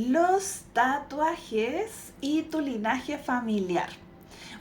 Los tatuajes y tu linaje familiar.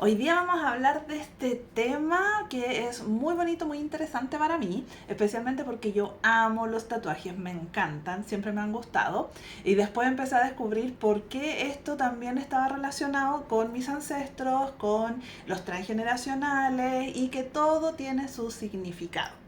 Hoy día vamos a hablar de este tema que es muy bonito, muy interesante para mí, especialmente porque yo amo los tatuajes, me encantan, siempre me han gustado. Y después empecé a descubrir por qué esto también estaba relacionado con mis ancestros, con los transgeneracionales y que todo tiene su significado.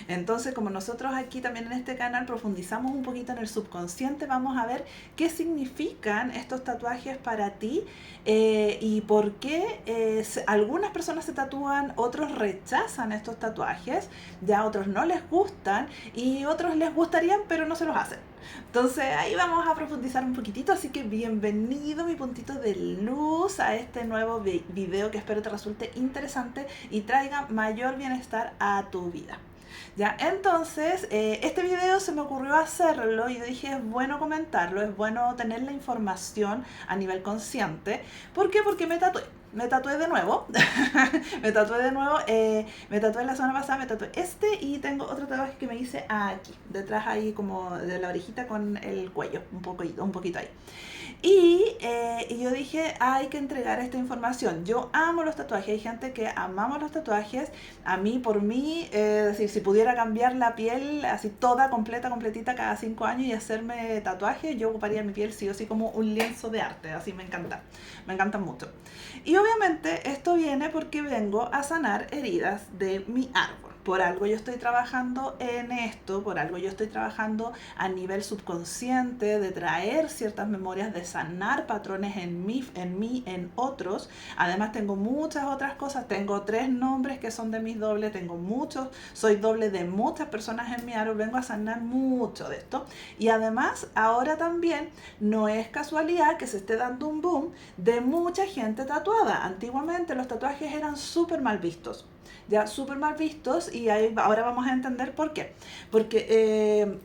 Entonces, como nosotros aquí también en este canal profundizamos un poquito en el subconsciente, vamos a ver qué significan estos tatuajes para ti y por qué algunas personas se tatúan, otros rechazan estos tatuajes, ya otros no les gustan y otros les gustarían pero no se los hacen. Entonces ahí vamos a profundizar un poquitito, así que bienvenido mi puntito de luz a este nuevo video que espero te resulte interesante y traiga mayor bienestar a tu vida. Ya, entonces, este video se me ocurrió hacerlo y yo dije, es bueno comentarlo, es bueno tener la información a nivel consciente. ¿Por qué? Porque me tatué. Me tatué de nuevo, me tatué la semana pasada, me tatué este y tengo otro tatuaje que me hice aquí, detrás ahí como de la orejita con el cuello, un poquito ahí. Y yo dije, hay que entregar esta información. Yo amo los tatuajes, hay gente que amamos los tatuajes. A mí, por mí, es decir, si pudiera cambiar la piel así toda, completa, completita, cada 5 años y hacerme tatuajes, yo ocuparía mi piel sí o sí como un lienzo de arte, así me encanta, me encantan mucho. Y obviamente esto viene porque vengo a sanar heridas de mi árbol. Por algo yo estoy trabajando en esto, por algo yo estoy trabajando a nivel subconsciente de traer ciertas memorias, de sanar patrones en mí, en otros. Además tengo muchas otras cosas, tengo 3 nombres que son de mis dobles, tengo muchos, soy doble de muchas personas en mi árbol, vengo a sanar mucho de esto. Y además ahora también no es casualidad que se esté dando un boom de mucha gente tatuada. Antiguamente los tatuajes eran súper mal vistos, ya súper mal vistos y ahora vamos a entender por qué. Porque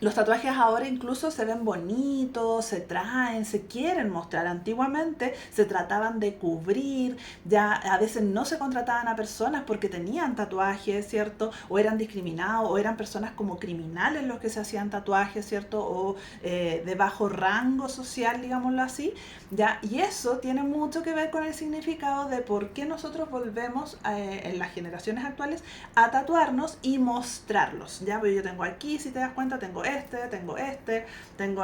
los tatuajes ahora incluso se ven bonitos, se traen, se quieren mostrar. Antiguamente se trataban de cubrir, ya a veces no se contrataban a personas porque tenían tatuajes, ¿cierto? O eran discriminados, o eran personas como criminales los que se hacían tatuajes, ¿cierto? O de bajo rango social, digámoslo así, ¿ya? Y eso tiene mucho que ver con el significado de por qué nosotros volvemos en las generaciones actuales a tatuarnos y mostrarlos, ¿ya? Porque yo tengo aquí, si te das cuenta, tengo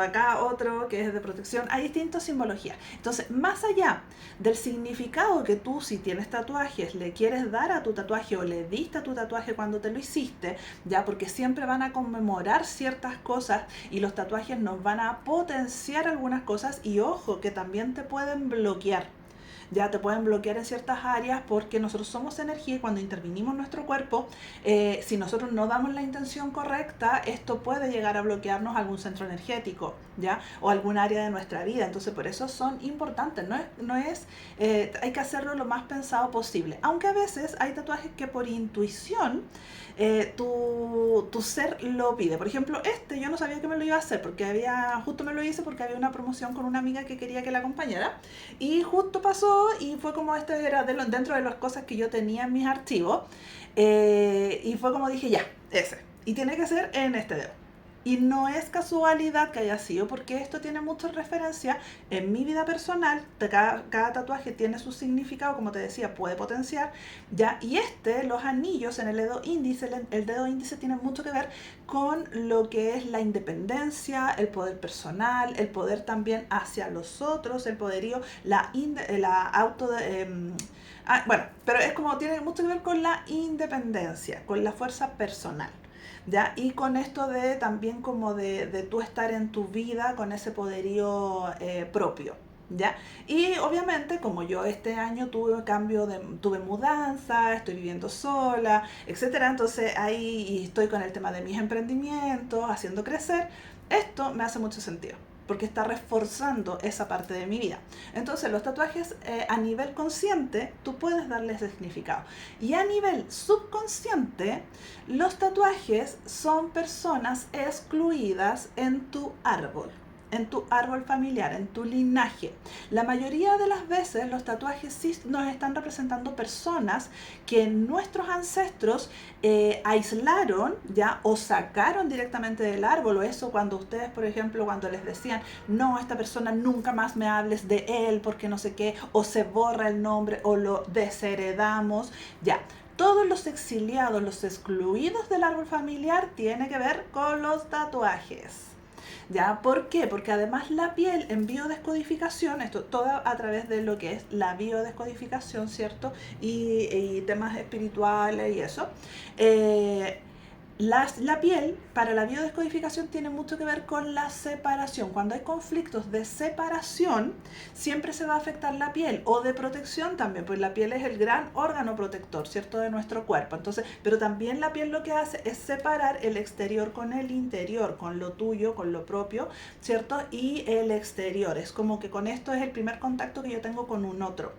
acá otro que es de protección, hay distintas simbologías. Entonces, más allá del significado que tú, si tienes tatuajes, le quieres dar a tu tatuaje o le diste a tu tatuaje cuando te lo hiciste, ya, porque siempre van a conmemorar ciertas cosas y los tatuajes nos van a potenciar algunas cosas y ojo, que también te pueden bloquear. Ya te pueden bloquear en ciertas áreas porque nosotros somos energía y cuando intervinimos en nuestro cuerpo, si nosotros no damos la intención correcta, esto puede llegar a bloquearnos algún centro energético, ¿ya? O algún área de nuestra vida. Entonces por eso son importantes, hay que hacerlo lo más pensado posible. Aunque a veces hay tatuajes que por intuición tu ser lo pide. Por ejemplo, yo no sabía que me lo iba a hacer porque justo me lo hice porque había una promoción con una amiga que quería que la acompañara y justo pasó y fue como era dentro de las cosas que yo tenía en mis archivos y fue como dije ya, ese. Y tiene que ser en este dedo. Y no es casualidad que haya sido, porque esto tiene mucha referencia en mi vida personal. Cada tatuaje tiene su significado, como te decía, puede potenciar, ¿ya? Y los anillos en el dedo índice, el dedo índice tiene mucho que ver con lo que es la independencia, el poder personal, el poder también hacia los otros, el poderío, la auto... bueno, pero es como tiene mucho que ver con la independencia, con la fuerza personal. ¿Ya? Y con esto de también como de tú estar en tu vida con ese poderío propio. ¿Ya? Y obviamente como yo este año tuve mudanza, estoy viviendo sola, etcétera, entonces ahí estoy con el tema de mis emprendimientos, haciendo crecer, esto me hace mucho sentido porque está reforzando esa parte de mi vida. Entonces los tatuajes a nivel consciente tú puedes darle ese significado y a nivel subconsciente los tatuajes son personas excluidas en tu árbol. en tu árbol familiar, en tu linaje. La mayoría de las veces los tatuajes sí nos están representando personas que nuestros ancestros aislaron ya o sacaron directamente del árbol, o eso cuando ustedes, por ejemplo, cuando les decían, no, esta persona nunca más me hables de él porque no sé qué, o se borra el nombre o lo desheredamos, ya. Todos los exiliados, los excluidos del árbol familiar tiene que ver con los tatuajes. ¿Ya? ¿Por qué? Porque además la piel en biodescodificación, esto todo a través de lo que es la biodescodificación, ¿cierto? Y temas espirituales y eso. La piel para la biodescodificación tiene mucho que ver con la separación. Cuando hay conflictos de separación, siempre se va a afectar la piel, o de protección también, pues la piel es el gran órgano protector, ¿cierto?, de nuestro cuerpo. Entonces, pero también la piel lo que hace es separar el exterior con el interior, con lo tuyo, con lo propio, ¿cierto? Y el exterior. Es como que con esto es el primer contacto que yo tengo con un otro.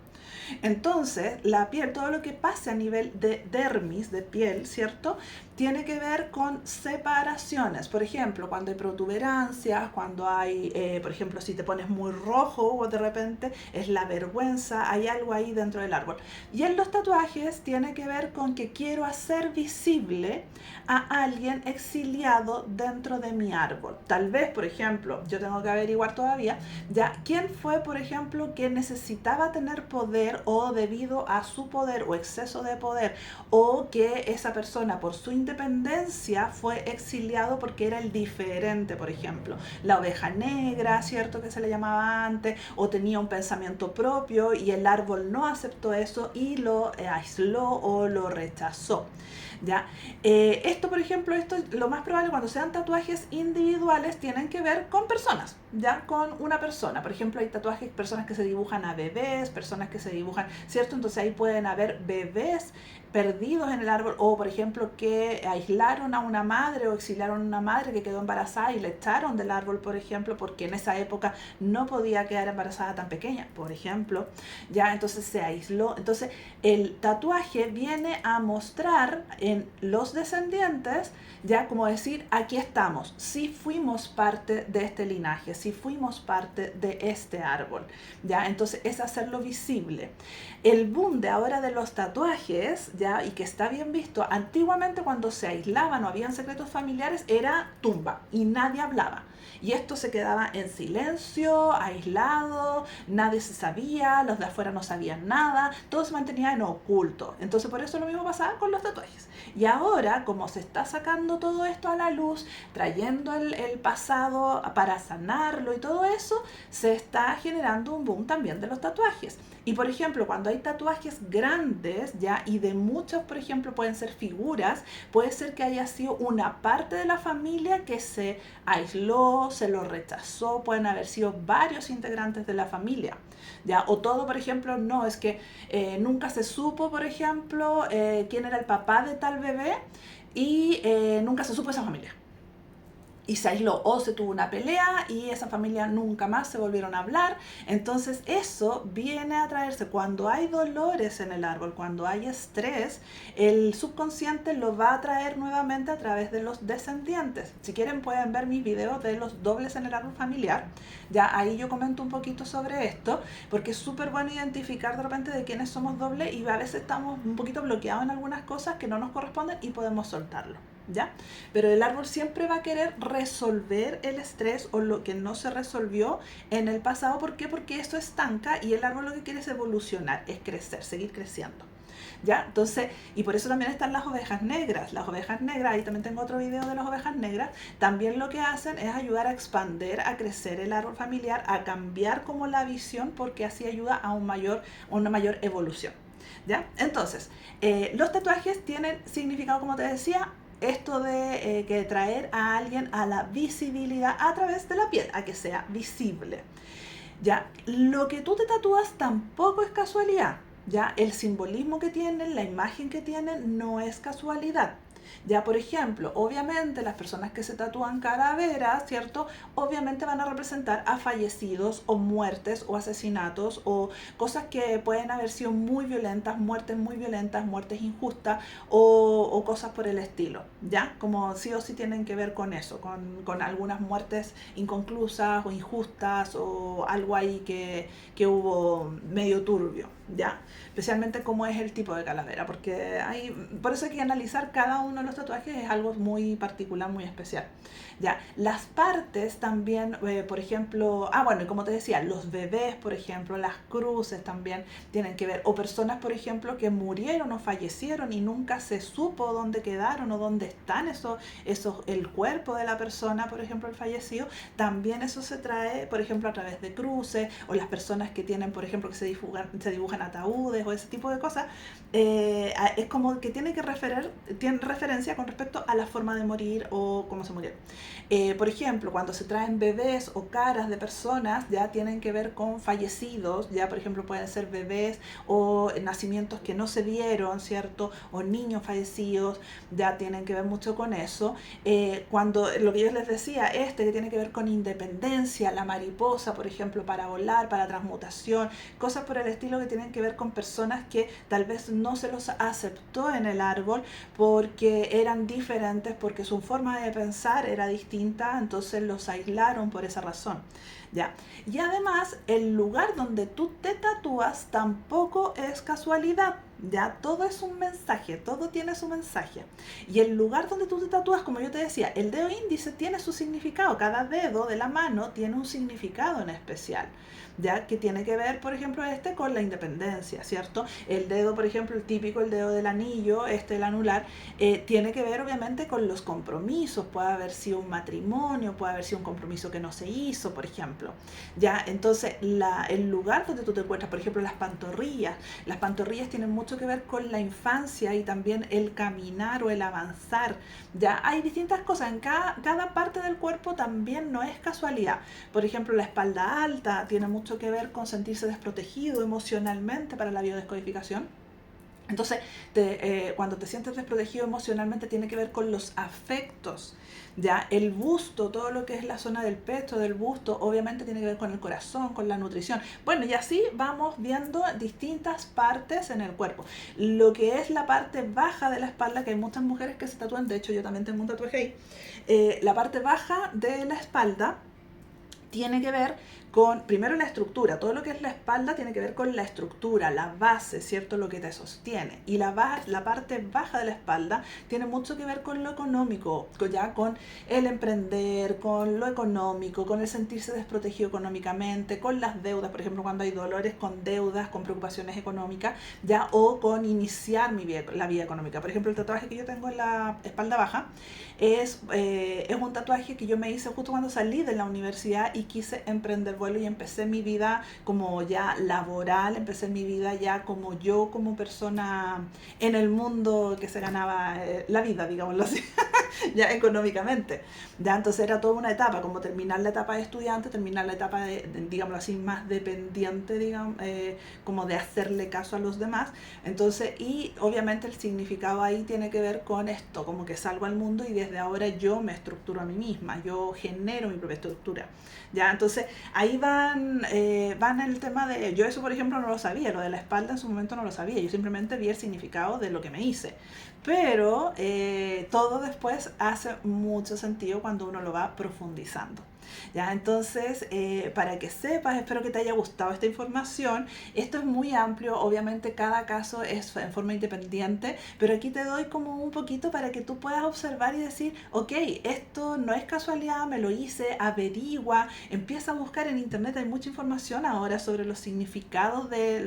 Entonces, la piel, todo lo que pasa a nivel de dermis, de piel, ¿cierto?, tiene que ver con separaciones. Por ejemplo, cuando hay protuberancias, cuando hay, por ejemplo, si te pones muy rojo o de repente es la vergüenza, hay algo ahí dentro del árbol. Y en los tatuajes tiene que ver con que quiero hacer visible a alguien exiliado dentro de mi árbol. Tal vez, por ejemplo, yo tengo que averiguar todavía, ya, quién fue, por ejemplo, que necesitaba tener poder, o debido a su poder o exceso de poder, o que esa persona por su independencia fue exiliado porque era el diferente, por ejemplo, la oveja negra, ¿cierto?, que se le llamaba antes, o tenía un pensamiento propio y el árbol no aceptó eso y lo aisló o lo rechazó. ¿Ya? Esto, por ejemplo, esto lo más probable cuando sean tatuajes individuales tienen que ver con personas, ya, con una persona. Por ejemplo, hay tatuajes, personas que se dibujan a bebés, personas que se dibujan, ¿cierto? Entonces ahí pueden haber bebés perdidos en el árbol, o por ejemplo que aislaron a una madre o exiliaron a una madre que quedó embarazada y le echaron del árbol, por ejemplo, porque en esa época no podía quedar embarazada tan pequeña, por ejemplo, ya, entonces se aisló. Entonces el tatuaje viene a mostrar en los descendientes, ya, como decir, aquí estamos, sí fuimos parte de este linaje, sí fuimos parte de este árbol, ya, entonces es hacerlo visible. El boom de ahora de los tatuajes, ya, y que está bien visto, antiguamente cuando se aislaban o habían secretos familiares era tumba y nadie hablaba. Y esto se quedaba en silencio, aislado, nadie se sabía, los de afuera no sabían nada, todo se mantenía en oculto. Entonces por eso lo mismo pasaba con los tatuajes. Y ahora, como se está sacando todo esto a la luz, trayendo el pasado para sanarlo y todo eso, se está generando un boom también de los tatuajes. Y por ejemplo, cuando hay tatuajes grandes, ya, y de muchos, por ejemplo, pueden ser figuras, puede ser que haya sido una parte de la familia que se aisló, se lo rechazó, pueden haber sido varios integrantes de la familia, ya, o todo, por ejemplo, no, es que nunca se supo, por ejemplo, quién era el papá de tal bebé, y nunca se supo esa familia. Y se aisló, o se tuvo una pelea y esa familia nunca más se volvieron a hablar. Entonces eso viene a traerse cuando hay dolores en el árbol, cuando hay estrés, el subconsciente lo va a traer nuevamente a través de los descendientes. Si quieren pueden ver mis videos de los dobles en el árbol familiar, ya ahí yo comento un poquito sobre esto, porque es súper bueno identificar de repente de quiénes somos dobles, y a veces estamos un poquito bloqueados en algunas cosas que no nos corresponden y podemos soltarlo, ¿ya? Pero el árbol siempre va a querer resolver el estrés o lo que no se resolvió en el pasado. ¿Por qué? Porque esto estanca, y el árbol lo que quiere es evolucionar, es crecer, seguir creciendo, ¿ya? Entonces, y por eso también están las ovejas negras. Las ovejas negras, ahí también tengo otro video de las ovejas negras, también lo que hacen es ayudar a expandir, a crecer el árbol familiar, a cambiar como la visión, porque así ayuda a una mayor evolución, ¿ya? Entonces, los tatuajes tienen significado, como te decía, esto de que traer a alguien a la visibilidad a través de la piel, a que sea visible. Ya, lo que tú te tatúas tampoco es casualidad, ya, el simbolismo que tienen, la imagen que tienen no es casualidad. Ya, por ejemplo, obviamente las personas que se tatúan calaveras, ¿cierto? Obviamente van a representar a fallecidos o muertes o asesinatos o cosas que pueden haber sido muy violentas, muertes injustas o cosas por el estilo, ¿ya? Como sí o sí tienen que ver con eso, con algunas muertes inconclusas o injustas o algo ahí que hubo medio turbio, ¿ya? Especialmente cómo es el tipo de calavera, porque por eso hay que analizar cada uno de los tatuajes, es algo muy particular, muy especial. Ya, las partes también, por ejemplo, bueno, y como te decía, los bebés, por ejemplo, las cruces también tienen que ver, o personas, por ejemplo, que murieron o fallecieron y nunca se supo dónde quedaron o dónde están el cuerpo de la persona, por ejemplo, el fallecido, también eso se trae, por ejemplo, a través de cruces, o las personas que tienen, por ejemplo, que se dibujan ataúdes o ese tipo de cosas, es como que tiene referencia con respecto a la forma de morir o cómo se murieron. Por ejemplo, cuando se traen bebés o caras de personas, ya tienen que ver con fallecidos, ya por ejemplo pueden ser bebés o nacimientos que no se dieron, ¿cierto? O niños fallecidos, ya tienen que ver mucho con eso. Cuando lo que yo les decía, que tiene que ver con independencia, la mariposa, por ejemplo, para volar, para transmutación, cosas por el estilo que tienen que ver con personas que tal vez no se los aceptó en el árbol porque eran diferentes, porque su forma de pensar era distinta, entonces los aislaron por esa razón. ¿Ya? Y además, el lugar donde tú te tatúas tampoco es casualidad. Ya, todo es un mensaje, todo tiene su mensaje. Y el lugar donde tú te tatúas, como yo te decía, el dedo índice tiene su significado. Cada dedo de la mano tiene un significado en especial, ya que tiene que ver, por ejemplo, con la independencia, ¿cierto? El dedo, por ejemplo, el típico, el dedo del anillo, el anular, tiene que ver obviamente con los compromisos. Puede haber sido un matrimonio, puede haber sido un compromiso que no se hizo, por ejemplo. Ya, entonces el lugar donde tú te encuentras, por ejemplo, las pantorrillas tienen mucho que ver con la infancia y también el caminar o el avanzar. Ya hay distintas cosas en cada parte del cuerpo, también no es casualidad. Por ejemplo, la espalda alta tiene mucho que ver con sentirse desprotegido emocionalmente para la biodescodificación. Entonces, cuando te sientes desprotegido emocionalmente tiene que ver con los afectos, ya el busto, todo lo que es la zona del pecho, del busto, obviamente tiene que ver con el corazón, con la nutrición. Bueno, y así vamos viendo distintas partes en el cuerpo. Lo que es la parte baja de la espalda, que hay muchas mujeres que se tatúan, de hecho yo también tengo un tatuaje ahí, la parte baja de la espalda tiene que ver con, primero, la estructura. Todo lo que es la espalda tiene que ver con la estructura, la base, ¿cierto? Lo que te sostiene. Y la parte baja de la espalda tiene mucho que ver con lo económico, ya con el emprender, con lo económico, con el sentirse desprotegido económicamente, con las deudas, por ejemplo, cuando hay dolores con deudas, con preocupaciones económicas, ya, o con iniciar la vida económica. Por ejemplo, el tatuaje que yo tengo en la espalda baja es un tatuaje que yo me hice justo cuando salí de la universidad y quise emprender vuelo y empecé mi vida como ya laboral, empecé mi vida ya como yo, como persona en el mundo que se ganaba la vida, digámoslo así, ya económicamente. Ya, entonces era toda una etapa, como terminar la etapa de estudiante, terminar la etapa digámoslo así, más dependiente, digamos, como de hacerle caso a los demás. Entonces, y obviamente el significado ahí tiene que ver con esto, como que salgo al mundo y desde ahora yo me estructuro a mí misma, yo genero mi propia estructura. Ya, entonces ahí van el tema de, yo eso por ejemplo no lo sabía, lo de la espalda en su momento no lo sabía, yo simplemente vi el significado de lo que me hice. Pero todo después hace mucho sentido cuando uno lo va profundizando. Ya, entonces, para que sepas, espero que te haya gustado esta información. Esto es muy amplio, obviamente cada caso es en forma independiente, pero aquí te doy como un poquito para que tú puedas observar y decir, ok, esto no es casualidad, me lo hice, averigua, empieza a buscar en internet, hay mucha información ahora sobre los significados de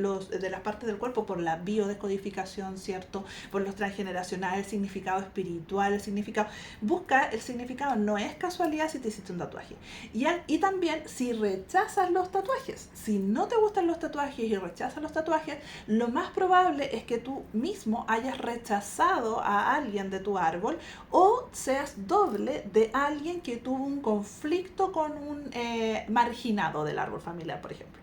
las partes del cuerpo por la biodescodificación, ¿cierto? Por los transgeneracionales, el significado espiritual, el significado. Busca el significado, no es casualidad si te hiciste un tatuaje. Y también si rechazas los tatuajes, si no te gustan los tatuajes y rechazas los tatuajes, lo más probable es que tú mismo hayas rechazado a alguien de tu árbol o seas doble de alguien que tuvo un conflicto con un marginado del árbol familiar, por ejemplo.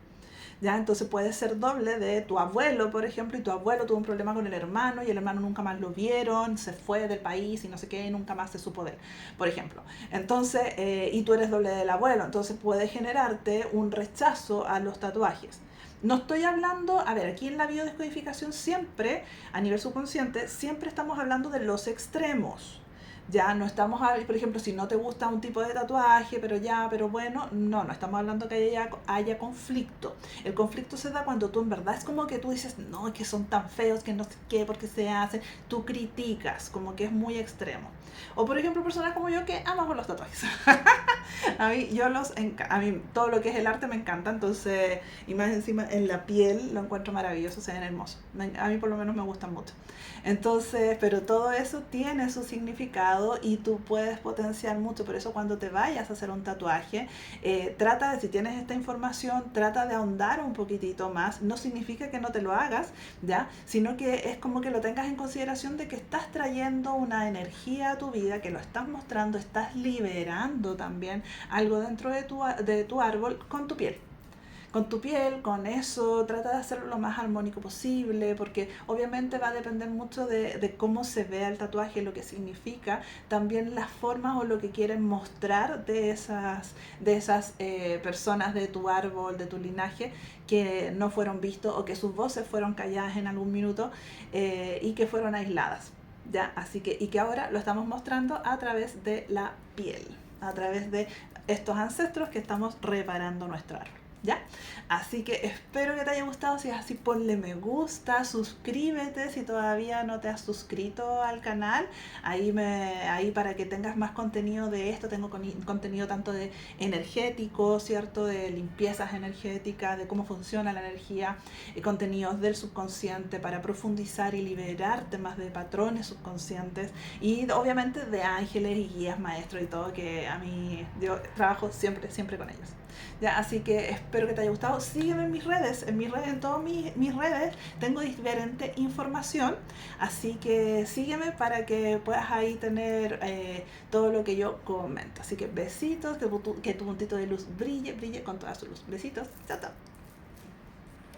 ¿ya? Entonces puede ser doble de tu abuelo, por ejemplo, y tu abuelo tuvo un problema con el hermano y el hermano nunca más lo vieron, se fue del país y no sé qué, y nunca más se supo de él, por ejemplo. Entonces, y tú eres doble del abuelo, entonces puede generarte un rechazo a los tatuajes. No estoy hablando, a ver, aquí en la biodescodificación siempre, a nivel subconsciente, siempre estamos hablando de los extremos. Ya no estamos, por ejemplo, si no te gusta un tipo de tatuaje, pero ya, pero bueno, no estamos hablando que haya conflicto. El conflicto se da cuando tú en verdad es como que tú dices, no, es que son tan feos, que no sé qué, porque se hacen. Tú criticas, como que es muy extremo. O por ejemplo, personas como yo que amamos los tatuajes. A mí todo lo que es el arte me encanta, entonces, y más encima en la piel lo encuentro maravilloso, se ven hermosos. A mí por lo menos me gustan mucho. Entonces, pero todo eso tiene su significado y tú puedes potenciar mucho. Por eso cuando te vayas a hacer un tatuaje, trata de, si tienes esta información, trata de ahondar un poquitito más. No significa que no te lo hagas, ¿ya? Sino que es como que lo tengas en consideración de que estás trayendo una energía a tu vida, que lo estás mostrando, estás liberando también algo dentro de tu árbol con tu piel. Con tu piel, con eso, trata de hacerlo lo más armónico posible, porque obviamente va a depender mucho de cómo se vea el tatuaje, lo que significa, también las formas o lo que quieren mostrar de esas personas de tu árbol, de tu linaje, que no fueron vistos o que sus voces fueron calladas en algún minuto y que fueron aisladas. ¿Ya? Así que, y que ahora lo estamos mostrando a través de la piel, a través de estos ancestros que estamos reparando nuestro árbol. ¿Ya? Así que espero que te haya gustado. Si es así, ponle me gusta, suscríbete si todavía no te has suscrito al canal. Ahí para que tengas más contenido de esto, tengo contenido tanto de energético, ¿cierto? De limpiezas energéticas, de cómo funciona la energía, contenidos del subconsciente para profundizar y liberar temas de patrones subconscientes y obviamente de ángeles y guías maestros y todo, que a mí yo trabajo siempre con ellos. Ya, así que espero que te haya gustado. Sígueme en todas mis redes tengo diferente información, así que sígueme para que puedas ahí tener todo lo que yo comento. Así que besitos, que tu puntito de luz brille con toda su luz. Besitos, chao, chao.